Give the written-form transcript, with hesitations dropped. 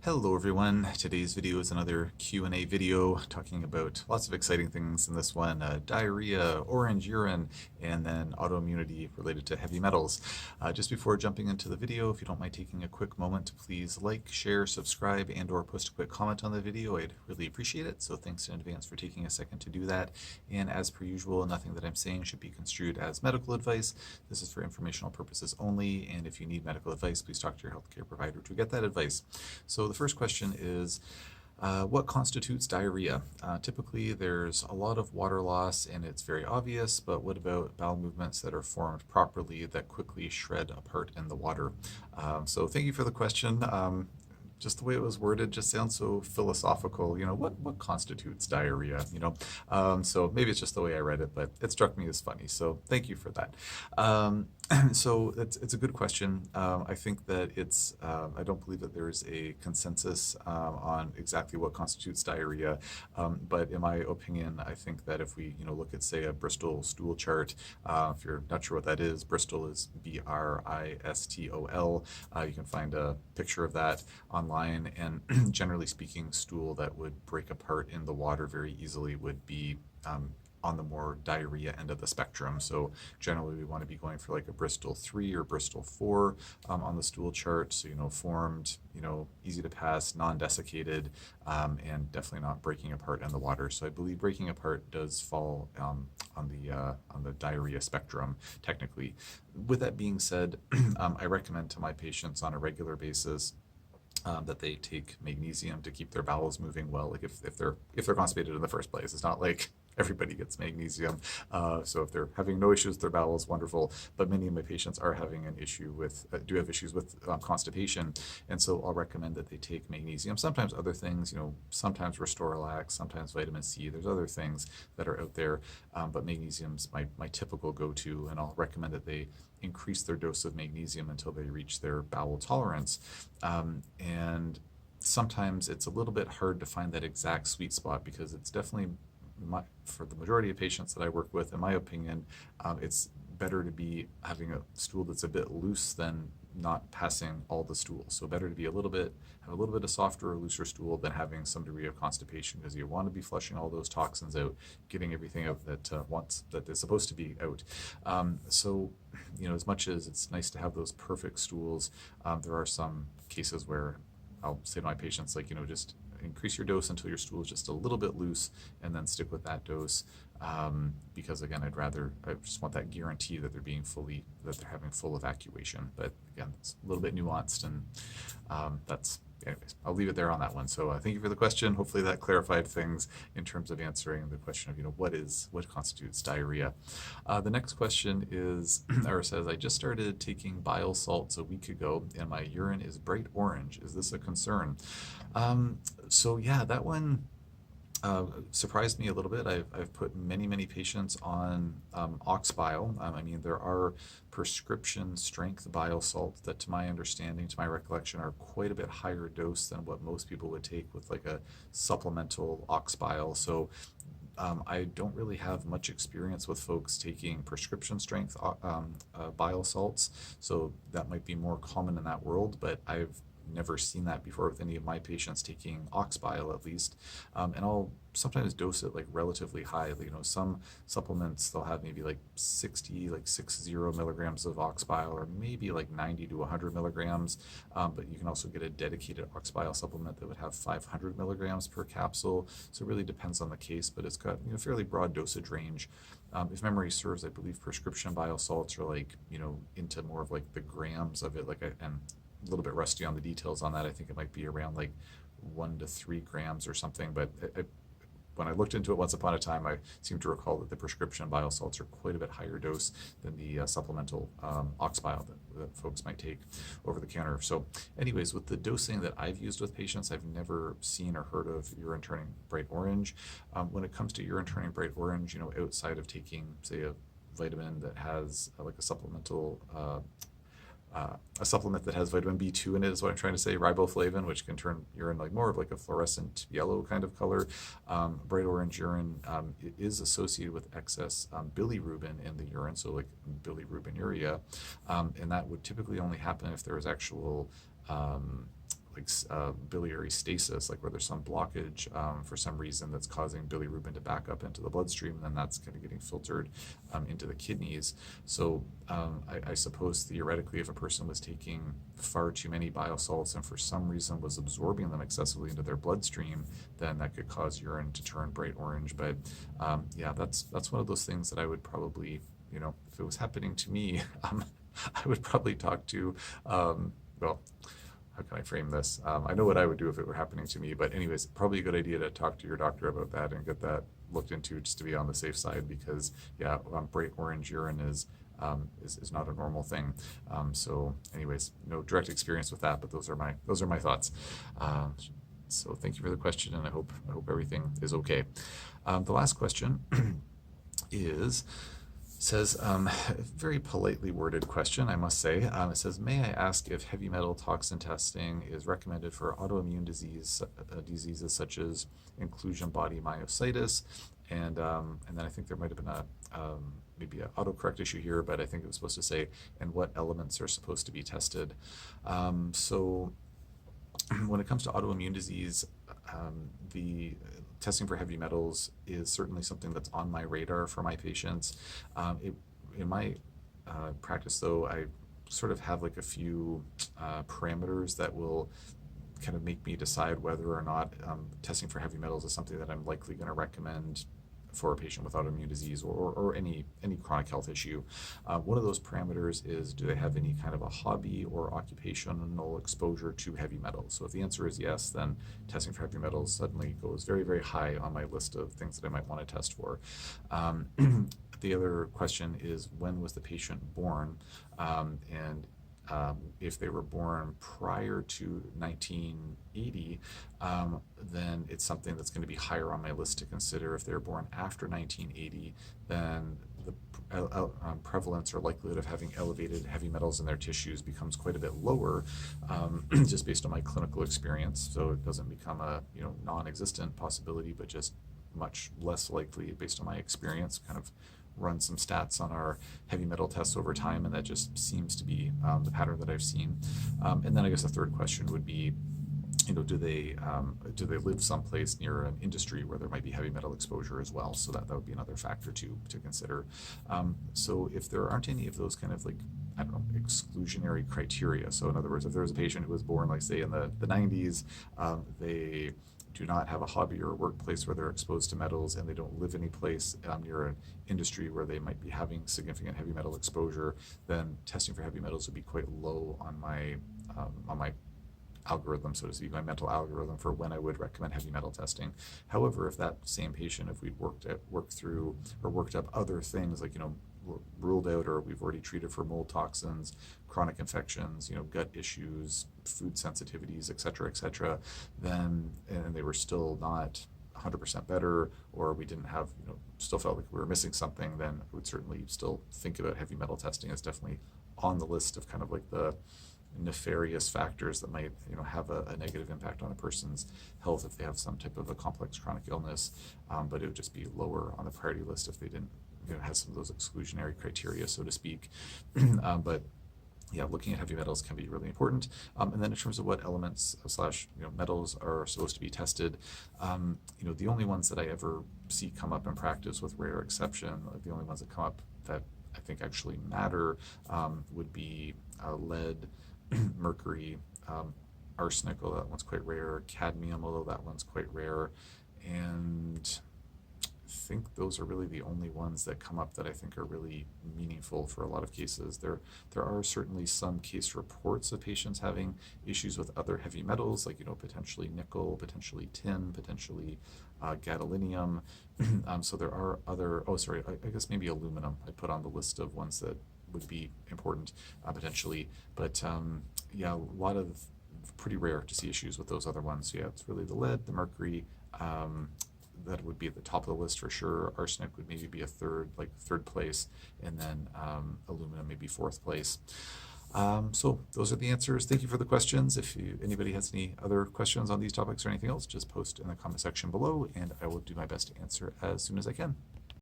Hello everyone. Today's video is another Q&A video talking about lots of exciting things in this one, diarrhea, orange urine, and then autoimmunity related to heavy metals. Just before jumping into the video, if you don't mind taking a quick moment to please like, share, subscribe, and or post a quick comment on the video, I'd really appreciate it. So thanks in advance for taking a second to do that. And as per usual, nothing that I'm saying should be construed as medical advice. This is for informational purposes only, and if you need medical advice, please talk to your healthcare provider to get that advice. So the first question is, what constitutes diarrhea? Typically, there's a lot of water loss and it's very obvious, but what about bowel movements that are formed properly that quickly shred apart in the water? So thank you for the question. Just the way it was worded just sounds so philosophical. What constitutes diarrhea? So maybe it's just the way I read it, but it struck me as funny. So thank you for that. So it's a good question. I think that I don't believe that there is a consensus on exactly what constitutes diarrhea, but in my opinion, I think that if we look at, say, a Bristol stool chart, if you're not sure what that is, Bristol is Bristol. You can find a picture of that online, and generally speaking, stool that would break apart in the water very easily would be on the more diarrhea end of the spectrum. So generally we want to be going for like a Bristol 3 or Bristol 4 on the stool chart. So, formed, easy to pass, non-desiccated, and definitely not breaking apart in the water. So I believe breaking apart does fall on the diarrhea spectrum, technically. With that being said, I recommend to my patients on a regular basis that they take magnesium to keep their bowels moving well. Like if they're constipated in the first place, it's not like everybody gets magnesium. So if they're having no issues with their bowels, wonderful. But many of my patients are having an issue do have issues with constipation, and so I'll recommend that they take magnesium. Sometimes other things, sometimes Restorelax, sometimes vitamin C. There's other things that are out there, but magnesium's my typical go-to, and I'll recommend that they increase their dose of magnesium until they reach their bowel tolerance. And sometimes it's a little bit hard to find that exact sweet spot, because it's definitely, for the majority of patients that I work with, in my opinion, it's better to be having a stool that's a bit loose than not passing all the stool. So better to be have a little bit of softer or looser stool than having some degree of constipation, because you want to be flushing all those toxins out, getting everything out that is supposed to be out. So as much as it's nice to have those perfect stools, there are some cases where I'll say to my patients, just increase your dose until your stool is just a little bit loose, and then stick with that dose, because again, I just want that guarantee that they're having full evacuation. But again, it's a little bit nuanced, and anyways, I'll leave it there on that one. So thank you for the question. Hopefully that clarified things in terms of answering the question of what constitutes diarrhea. The next question is, or says, I just started taking bile salts a week ago and my urine is bright orange. Is this a concern? So yeah, that one surprised me a little bit. I've put many patients on ox bile. There are prescription strength bile salts that, to my understanding, to my recollection, are quite a bit higher dose than what most people would take with like a supplemental ox bile. So I don't really have much experience with folks taking prescription strength bile salts. So that might be more common in that world, but I've never seen that before with any of my patients taking ox bile, at least. And I'll sometimes dose it like relatively high. Some supplements, they'll have maybe like 60 milligrams of ox bile, or maybe like 90 to 100 milligrams. But you can also get a dedicated ox bile supplement that would have 500 milligrams per capsule. So it really depends on the case, but it's got fairly broad dosage range. If memory serves, I believe prescription bile salts are into more of like the grams of it. And a little bit rusty on the details on that. I think it might be around like 1 to 3 grams or something, but when I looked into it once upon a time, I seem to recall that the prescription bile salts are quite a bit higher dose than the supplemental ox bile that folks might take over the counter. So anyways, with the dosing that I've used with patients, I've never seen or heard of urine turning bright orange. When it comes to urine turning bright orange, outside of taking, say, a vitamin that has like a supplement that has vitamin B2 in it, is what I'm trying to say, riboflavin, which can turn urine more of like a fluorescent yellow kind of color. Bright orange urine is associated with excess bilirubin in the urine, so like bilirubinuria, and that would typically only happen if there was actual biliary stasis, like where there's some blockage for some reason that's causing bilirubin to back up into the bloodstream, and then that's kind of getting filtered into the kidneys. So I suppose theoretically, if a person was taking far too many bile salts and for some reason was absorbing them excessively into their bloodstream, then that could cause urine to turn bright orange. But yeah, that's one of those things that I would probably, if it was happening to me, I would probably talk to, well, how can I frame this? I know what I would do if it were happening to me, but anyways, probably a good idea to talk to your doctor about that and get that looked into just to be on the safe side, because yeah, bright orange urine is not a normal thing. So anyways, no direct experience with that, but those are my thoughts. So thank you for the question, and I hope everything is okay. The last question says, very politely worded question, I must say. It says, may I ask if heavy metal toxin testing is recommended for autoimmune diseases such as inclusion body myositis? And then I think there might have been maybe an autocorrect issue here, but I think it was supposed to say, and what elements are supposed to be tested. So when it comes to autoimmune disease, the testing for heavy metals is certainly something that's on my radar for my patients. In my practice, though, I sort of have like a few parameters that will kind of make me decide whether or not testing for heavy metals is something that I'm likely going to recommend for a patient with autoimmune disease or any chronic health issue. One of those parameters is, do they have any kind of a hobby or occupational exposure to heavy metals? So if the answer is yes, then testing for heavy metals suddenly goes very, very high on my list of things that I might want to test for. The other question is, when was the patient born? And if they were born prior to 1980, then it's something that's going to be higher on my list to consider. If they're born after 1980, then the prevalence or likelihood of having elevated heavy metals in their tissues becomes quite a bit lower, just based on my clinical experience. So it doesn't become a non-existent possibility, but just much less likely based on my experience. Kind of run some stats on our heavy metal tests over time, and that just seems to be the pattern that I've seen. And then I guess the third question would be, do they live someplace near an industry where there might be heavy metal exposure as well? So that would be another factor to consider. So if there aren't any of those kind of exclusionary criteria, so in other words, if there was a patient who was born, like say in the 90s, they do not have a hobby or a workplace where they're exposed to metals, and they don't live any place near an industry where they might be having significant heavy metal exposure, then testing for heavy metals would be quite low on my algorithm, so to speak, my mental algorithm for when I would recommend heavy metal testing. However, if that same patient, if we'd worked up other things like, ruled out, or we've already treated for mold toxins, chronic infections, gut issues, food sensitivities, et cetera, then, and they were still not 100% better, or we didn't have, still felt like we were missing something, then I would certainly still think about heavy metal testing as definitely on the list of kind of like the nefarious factors that might have a negative impact on a person's health if they have some type of a complex chronic illness, but it would just be lower on the priority list if they didn't have some of those exclusionary criteria, so to speak. But yeah, looking at heavy metals can be really important. And then in terms of what elements / metals are supposed to be tested, the only ones that I ever see come up in practice, with rare exception, the only ones that come up that I think actually matter would be lead, mercury, arsenic, although that one's quite rare, cadmium, although that one's quite rare, and I think those are really the only ones that come up that I think are really meaningful for a lot of cases. There are certainly some case reports of patients having issues with other heavy metals, like potentially nickel, potentially tin, potentially gadolinium. So there are other. I guess maybe aluminum I put on the list of ones that would be important potentially, but yeah, a lot of pretty rare to see issues with those other ones. So yeah, it's really the lead, the mercury. That would be at the top of the list for sure. Arsenic would maybe be a third place, and then aluminum maybe fourth place. So those are the answers. Thank you for the questions. If anybody has any other questions on these topics or anything else, just post in the comment section below, and I will do my best to answer as soon as I can.